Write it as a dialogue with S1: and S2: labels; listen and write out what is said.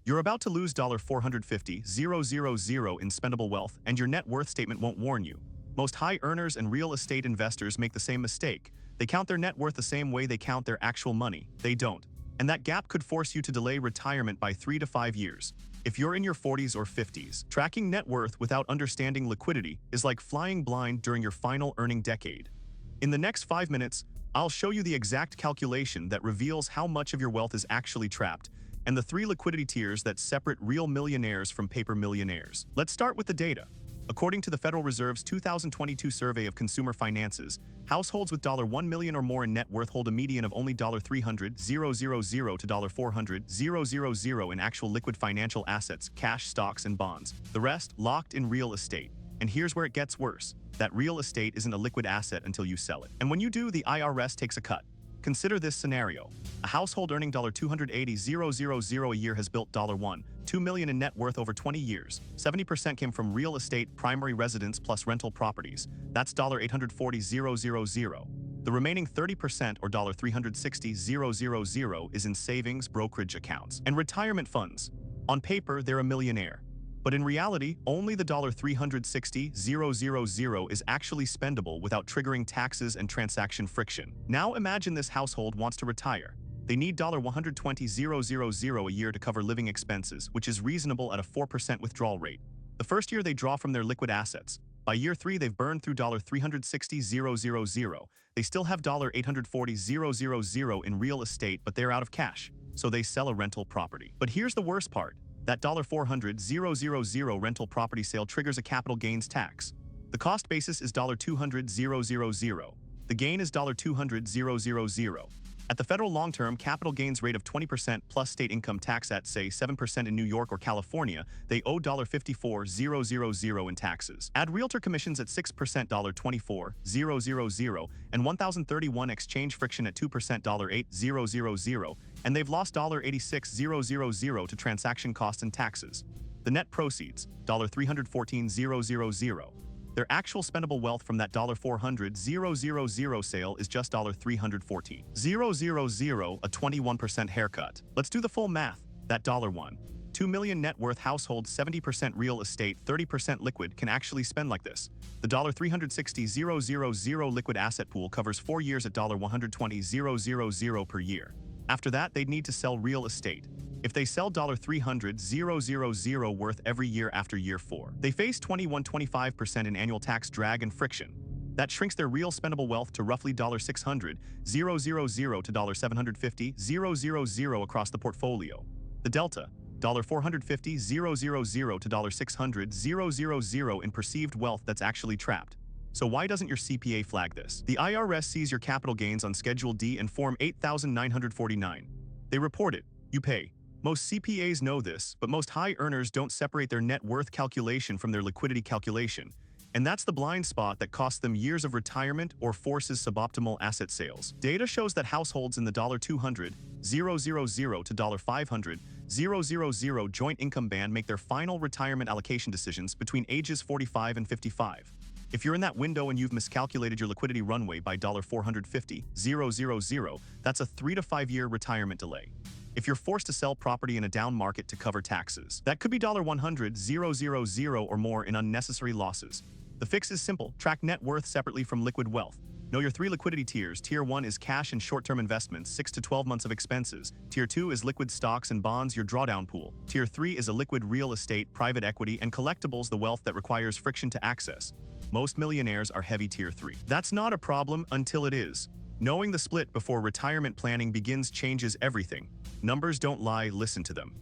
S1: You're about to lose $450,000 in spendable wealth, and your net worth statement won't warn you. Most high earners and real estate investors make the same mistake. They count their net worth the same way they count their actual money. They don't. And that gap could force you to delay retirement by 3 to 5 years. If you're in your 40s or 50s, tracking net worth without understanding liquidity is like flying blind during your final earning decade. In the next 5 minutes, I'll show you the exact calculation that reveals how much of your wealth is actually trapped, and the 3 liquidity tiers that separate real millionaires from paper millionaires. Let's start with the data. According to the Federal Reserve's 2022 survey of consumer finances, households with $1 million or more in net worth hold a median of only $300,000 to $400,000 in actual liquid financial assets, cash, stocks, and bonds. The rest locked in real estate. And here's where it gets worse. That real estate isn't a liquid asset until you sell it. And when you do, the IRS takes a cut. Consider this scenario. A household earning $280,000 a year has built $2 million in net worth over 20 years. 70% came from real estate, primary residence plus rental properties. That's $840,000. The remaining 30% or $360,000 is in savings, brokerage accounts, and retirement funds. On paper, they're a millionaire. But in reality, only the $360,000 is actually spendable without triggering taxes and transaction friction. Now imagine this household wants to retire. They need $120,000 a year to cover living expenses, which is reasonable at a 4% withdrawal rate. The first year they draw from their liquid assets. By year 3, they've burned through $360,000. They still have $840,000 in real estate, but they're out of cash. So they sell a rental property. But here's the worst part. That $400,000 rental property sale triggers a capital gains tax. The cost basis is $200,000. The gain is $200,000. At the federal long-term capital gains rate of 20% plus state income tax at, say, 7% in New York or California, they owe $54,000 in taxes. Add realtor commissions at 6%, $24,000, and 1,031 exchange friction at 2%, $8,000, and they've lost $86,000 to transaction costs and taxes. The net proceeds, $314,000. Their actual spendable wealth from that $400,000 sale is just $314,000, a 21% haircut. Let's do the full math. That $2 million net worth household, 70% real estate, 30% liquid, can actually spend like this. The $360,000 liquid asset pool covers 4 years at $120,000 per year. After that, they'd need to sell real estate. If they sell $300,000 worth every year after year 4, they face 25% in annual tax drag and friction. That shrinks their real spendable wealth to roughly $600,000 to $750,000 across the portfolio. The delta, $450,000 to $600,000 in perceived wealth that's actually trapped. So why doesn't your CPA flag this? The IRS sees your capital gains on Schedule D and Form 8949. They report it. You pay. Most CPAs know this, but most high earners don't separate their net worth calculation from their liquidity calculation. And that's the blind spot that costs them years of retirement or forces suboptimal asset sales. Data shows that households in the $200,000 to $500,000 joint income band make their final retirement allocation decisions between ages 45 and 55. If you're in that window and you've miscalculated your liquidity runway by $450,000, that's a 3 to 5 year retirement delay. If you're forced to sell property in a down market to cover taxes, that could be $100,000 or more in unnecessary losses. The fix is simple. Track net worth separately from liquid wealth. Know your 3 liquidity tiers. Tier 1 is cash and short-term investments, 6 to 12 months of expenses. Tier 2 is liquid stocks and bonds, your drawdown pool. Tier 3 is a liquid real estate, private equity, and collectibles, the wealth that requires friction to access. Most millionaires are heavy Tier 3. That's not a problem until it is. Knowing the split before retirement planning begins changes everything. Numbers don't lie, listen to them.